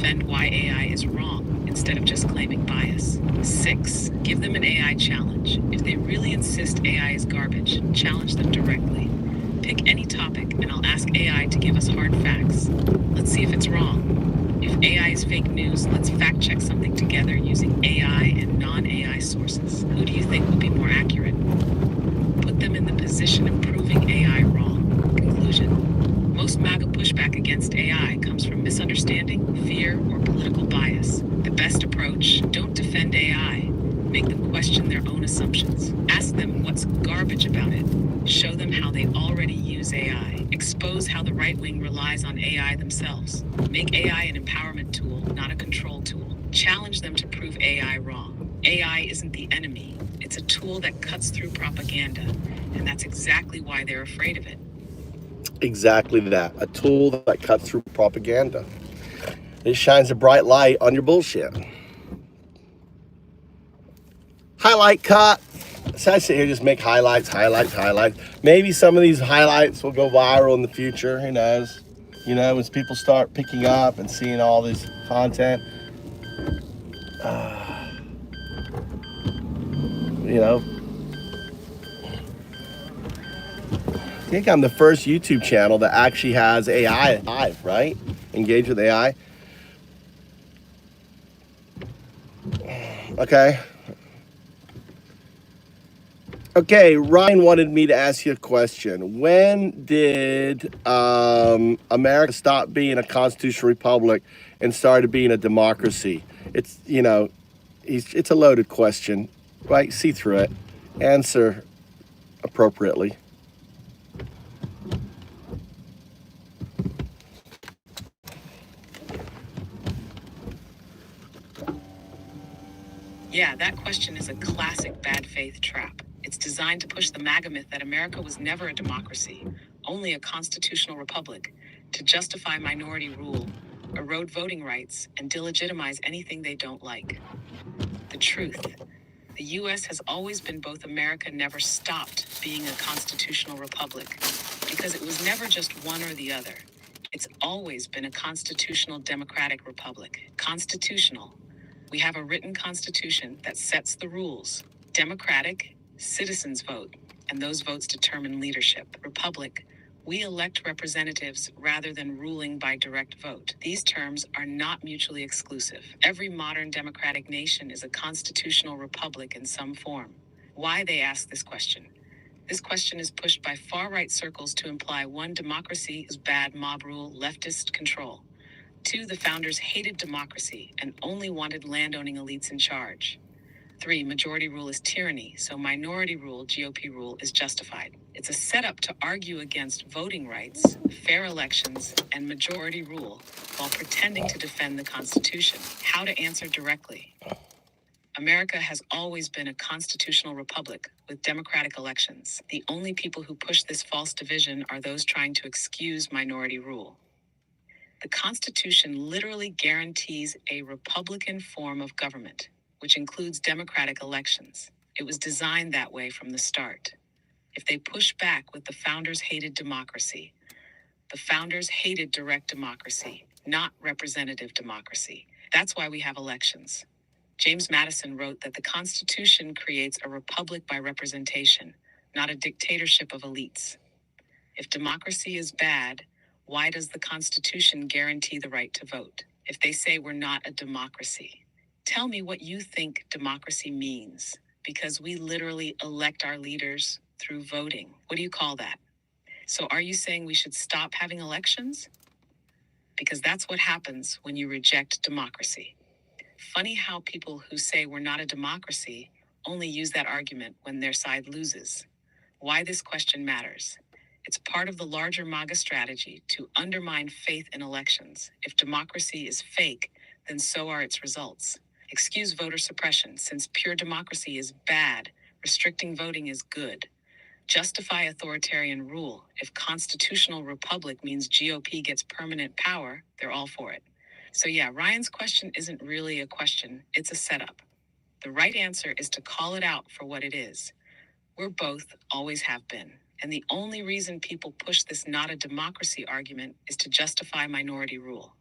defend why AI is wrong instead of just claiming bias. 6, give them an AI challenge. If they really insist AI is garbage, challenge them directly. Pick any topic and I'll ask AI to give us hard facts. Let's see if it's wrong. If AI is fake news, let's fact check something together using AI and non-AI sources. Who do you think will be more accurate? Put them in the position of proving AI wrong. Conclusion. Most MAGA pushback against AI comes from misunderstanding, fear, or political bias. The best approach, don't defend AI. Make them question their own assumptions. Ask them what's garbage about it. Show them how they already use AI. Expose how the right wing relies on AI themselves. Make AI an empowerment tool, not a control tool. Challenge them to prove AI wrong. AI isn't the enemy. It's a tool that cuts through propaganda. And that's exactly why they're afraid of it. Exactly that. A tool that cuts through propaganda. It shines a bright light on your bullshit. Highlight cut. So I sit here, just make highlights. Maybe some of these highlights will go viral in the future. Who knows? You know, as people start picking up and seeing all this content, you know, I think I'm the first YouTube channel that actually has AI live, right? Engage with AI. Okay, Ryan wanted me to ask you a question. When did America stop being a constitutional republic and started being a democracy? It's, you know, it's a loaded question, right? See through it. Answer appropriately. Yeah, that question is a classic bad faith trap. It's designed to push the MAGA myth that America was never a democracy, only a constitutional republic, to justify minority rule, erode voting rights, and delegitimize anything they don't like. The truth. The U.S. has always been both. America never stopped being a constitutional republic, because it was never just one or the other. It's always been a constitutional democratic republic. Constitutional. We have a written constitution that sets the rules. Democratic, citizens vote, and those votes determine leadership. Republic, we elect representatives rather than ruling by direct vote. These terms are not mutually exclusive. Every modern democratic nation is a constitutional republic in some form. Why, they ask this question. This question is pushed by far-right circles to imply 1, democracy is bad, mob rule, leftist control. 2, the founders hated democracy and only wanted landowning elites in charge. 3, majority rule is tyranny, so minority rule, GOP rule, is justified. It's a setup to argue against voting rights, fair elections, and majority rule, while pretending to defend the Constitution. How to answer directly. America has always been a constitutional republic with democratic elections. The only people who push this false division are those trying to excuse minority rule. The Constitution literally guarantees a Republican form of government, which includes democratic elections. It was designed that way from the start. If they push back with the founders hated democracy, the founders hated direct democracy, not representative democracy. That's why we have elections. James Madison wrote that the Constitution creates a republic by representation, not a dictatorship of elites. If democracy is bad, why does the Constitution guarantee the right to vote? If they say we're not a democracy, tell me what you think democracy means, because we literally elect our leaders through voting. What do you call that? So are you saying we should stop having elections? Because that's what happens when you reject democracy. Funny how people who say we're not a democracy only use that argument when their side loses. Why this question matters. It's part of the larger MAGA strategy to undermine faith in elections. If democracy is fake, then so are its results. Excuse voter suppression, since pure democracy is bad, restricting voting is good. Justify authoritarian rule. If constitutional republic means GOP gets permanent power, they're all for it. So yeah, Ryan's question isn't really a question, it's a setup. The right answer is to call it out for what it is. We're both, always have been. And the only reason people push this not a democracy argument is to justify minority rule.